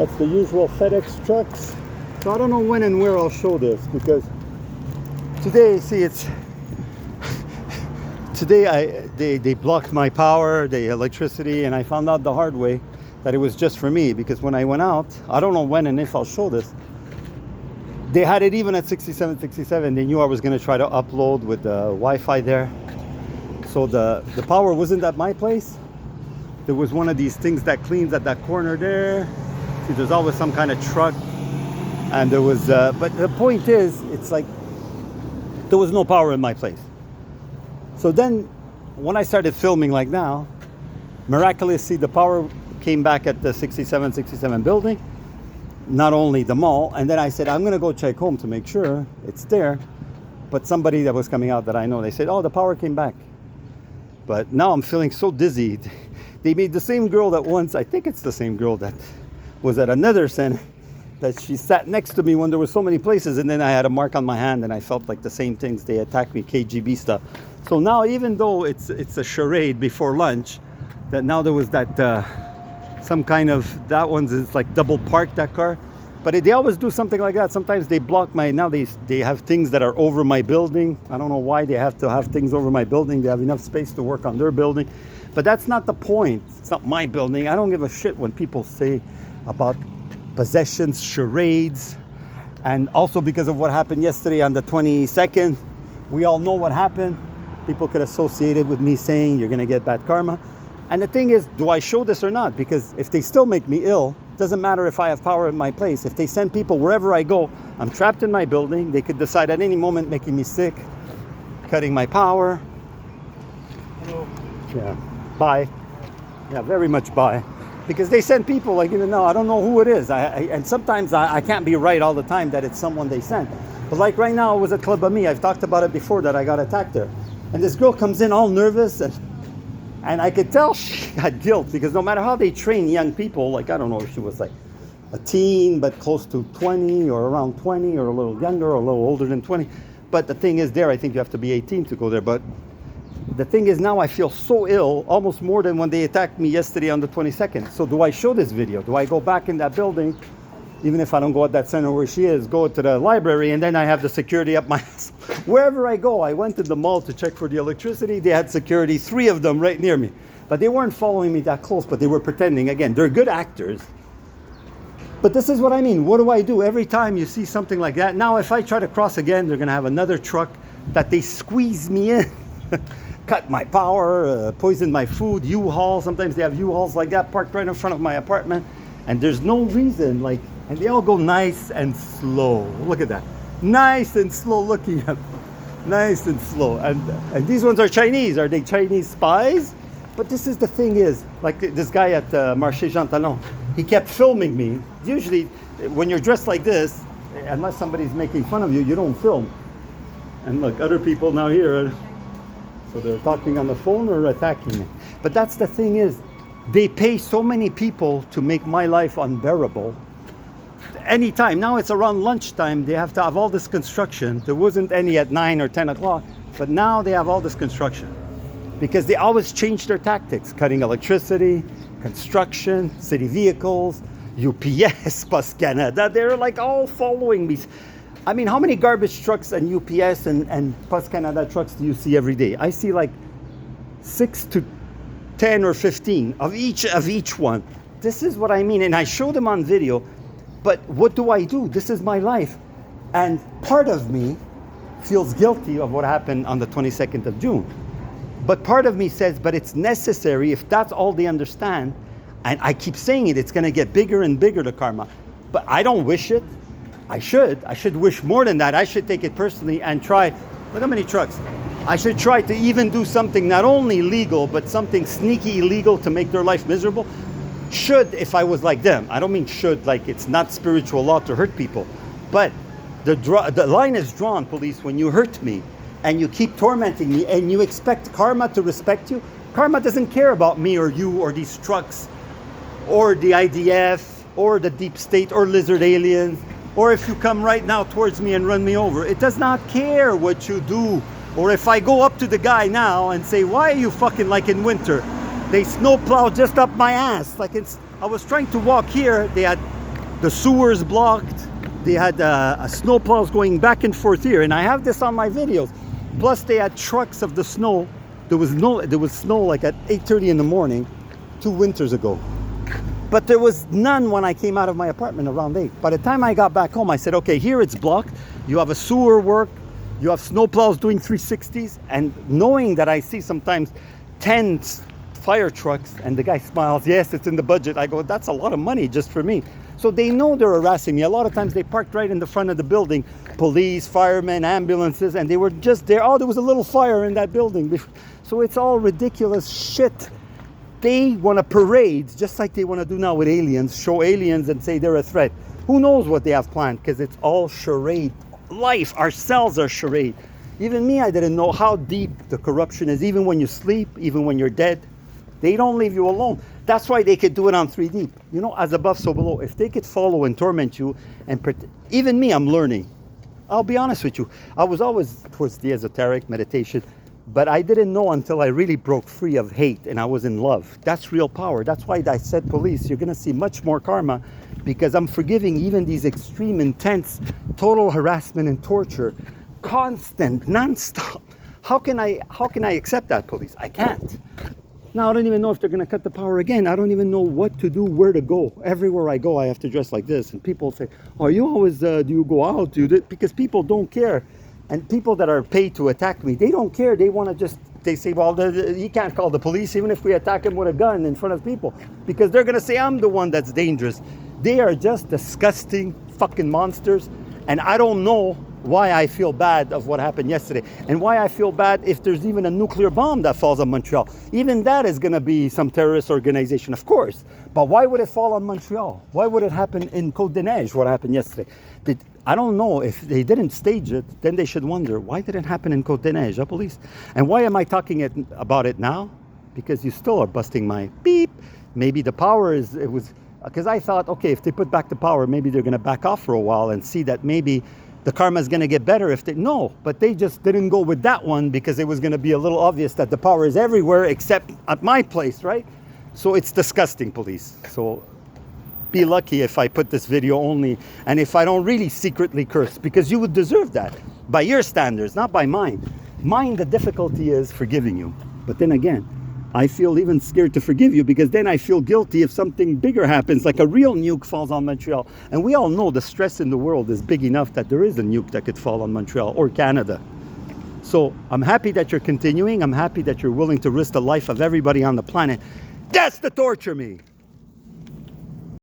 That's the usual FedEx trucks. So I don't know when and where I'll show this, because today, see, they blocked my power, the electricity, and I found out the hard way that it was just for me, because when I went out, I don't know when and if I'll show this, they had it even at 67. They knew I was going to try to upload with the Wi-Fi there. So the power wasn't at my place. There was one of these things that cleans at that corner there. See, there's always some kind of truck. And there was, but the point is, it's like, there was no power in my place. So then, when I started filming like now, miraculously the power came back at the 67 building, not only the mall. And then I said, I'm gonna go check home to make sure it's there. But somebody that was coming out that I know, they said, oh, the power came back. But now I'm feeling so dizzy. They made the same girl that once, I think it's the same girl that was at another center, that she sat next to me when there were so many places, and then I had a mark on my hand and I felt like the same things. They attacked me, KGB stuff. So now, even though it's a charade before lunch, that now there was that some kind of, that one's is like double parked, that car. But they always do something like that. Sometimes they block my, now they have things that are over my building. I don't know why they have to have things over my building. They have enough space to work on their building. But that's not the point. It's not my building. I don't give a shit when people say about possessions, charades. And also because of what happened yesterday on the 22nd, we all know what happened. People could associate it with me saying you're gonna get bad karma. And the thing is, do I show this or not? Because if they still make me ill, it doesn't matter if I have power in my place. If they send people wherever I go, I'm trapped in my building. They could decide at any moment making me sick, cutting my power. Hello. Yeah, bye. Yeah, very much bye. Because they send people, like, even now, I don't know who it is. And sometimes I can't be right all the time that it's someone they sent. But like right now, it was at Club Ami. I've talked about it before that I got attacked there. And this girl comes in all nervous, and I could tell she had guilt, because no matter how they train young people, like, I don't know if she was like a teen, but close to 20 or around 20 or a little younger or a little older than 20. But the thing is there, I think you have to be 18 to go there. But the thing is now I feel so ill, almost more than when they attacked me yesterday on the 22nd. So do I show this video? Do I go back in that building, even if I don't go at that center where she is, go to the library, and then I have the security up my ass? Wherever I go, I went to the mall to check for the electricity. They had security, 3 of them right near me. But they weren't following me that close, but they were pretending. Again, they're good actors. But this is what I mean. What do I do? Every time you see something like that, now if I try to cross again, they're going to have another truck that they squeeze me in. Cut my power, poison my food, U-Haul. Sometimes they have U-Hauls like that parked right in front of my apartment. And there's no reason, like, and they all go nice and slow. Look at that. Nice and slow looking at nice and slow. And these ones are Chinese. Are they Chinese spies? But this is the thing is, like this guy at Marché Jean Talon, he kept filming me. Usually, when you're dressed like this, unless somebody's making fun of you, you don't film. And look, other people now here, so they're talking on the phone or attacking me. But that's the thing is, they pay so many people to make my life unbearable. Anytime, now it's around lunchtime, they have to have all this construction. There wasn't any at 9 or 10 o'clock, but now they have all this construction. Because they always change their tactics, cutting electricity, construction, city vehicles, UPS, Bus Canada, they're like all following me. I mean, how many garbage trucks and UPS and Bus Canada trucks do you see every day? I see like 6 to 10 or 15 of each one. This is what I mean, and I show them on video, but what do? This is my life. And part of me feels guilty of what happened on the 22nd of June. But part of me says, but it's necessary if that's all they understand. And I keep saying it, it's going to get bigger and bigger, the karma. But I don't wish it. I should wish more than that. I should take it personally and try. Look how many trucks. I should try to even do something not only legal, but something sneaky illegal to make their life miserable. Should, if I was like them. I don't mean should, like it's not spiritual law to hurt people. But the line is drawn, police, when you hurt me and you keep tormenting me and you expect karma to respect you. Karma doesn't care about me or you or these trucks or the IDF or the deep state or lizard aliens. Or if you come right now towards me and run me over, it does not care what you do. Or if I go up to the guy now and say, why are you fucking like in winter? They snowplow just up my ass. I was trying to walk here. They had The sewers blocked. They had a snowplows going back and forth here, and I have this on my videos. Plus, they had trucks of the snow. There was snow like at 8:30 in the morning 2 winters ago. But there was none when I came out of my apartment around 8. By the time I got back home, I said, okay, here it's blocked. You have a sewer work. You have snowplows doing 360s. And knowing that I see sometimes 10 fire trucks, and the guy smiles, yes, it's in the budget. I go, that's a lot of money just for me. So they know they're harassing me. A lot of times they parked right in the front of the building. Police, firemen, ambulances, and they were just there. Oh, there was a little fire in that building. So it's all ridiculous shit. They want to parade, just like they want to do now with aliens, show aliens and say they're a threat. Who knows what they have planned, because it's all charade. Life, ourselves are charade. Even me, I didn't know how deep the corruption is, even when you sleep, even when you're dead. They don't leave you alone. That's why they could do it on 3D. You know, as above, so below. If they could follow and torment you, and even me, I'm learning. I'll be honest with you. I was always towards the esoteric meditation, but I didn't know until I really broke free of hate and I was in love. That's real power. That's why I said, police, you're going to see much more karma, because I'm forgiving even these extreme, intense, total harassment and torture, constant, non-stop. How can I accept that, police? I can't. Now, I don't even know if they're going to cut the power again. I don't even know what to do, where to go. Everywhere I go, I have to dress like this. And people say, oh, you always, do you go out? Do you do? Because people don't care. And people that are paid to attack me, they don't care. They want to just, they say, well, you can't call the police even if we attack them with a gun in front of people. Because they're going to say, I'm the one that's dangerous. They are just disgusting fucking monsters. And I don't know why I feel bad of what happened yesterday, and why I feel bad if there's even a nuclear bomb that falls on Montreal. Even that is going to be some terrorist organization, of course. But why would it fall on Montreal? Why would it happen in Côte-des-Neiges, what happened yesterday? I don't know. If they didn't stage it, then they should wonder, why did it happen in Côte-des-Neiges, police? And why am I talking about it now? Because you still are busting my beep. Maybe the power because I thought, okay, if they put back the power, maybe they're going to back off for a while and see that maybe the karma is going to get better if they... No, but they just didn't go with that one because it was going to be a little obvious that the power is everywhere except at my place, right? So it's disgusting, police. So be lucky if I put this video only, and if I don't really secretly curse, because you would deserve that by your standards, not by mine. Mine, the difficulty is forgiving you. But then again, I feel even scared to forgive you, because then I feel guilty if something bigger happens, like a real nuke falls on Montreal. And we all know the stress in the world is big enough that there is a nuke that could fall on Montreal or Canada. So I'm happy that you're continuing. I'm happy that you're willing to risk the life of everybody on the planet. That's to torture me.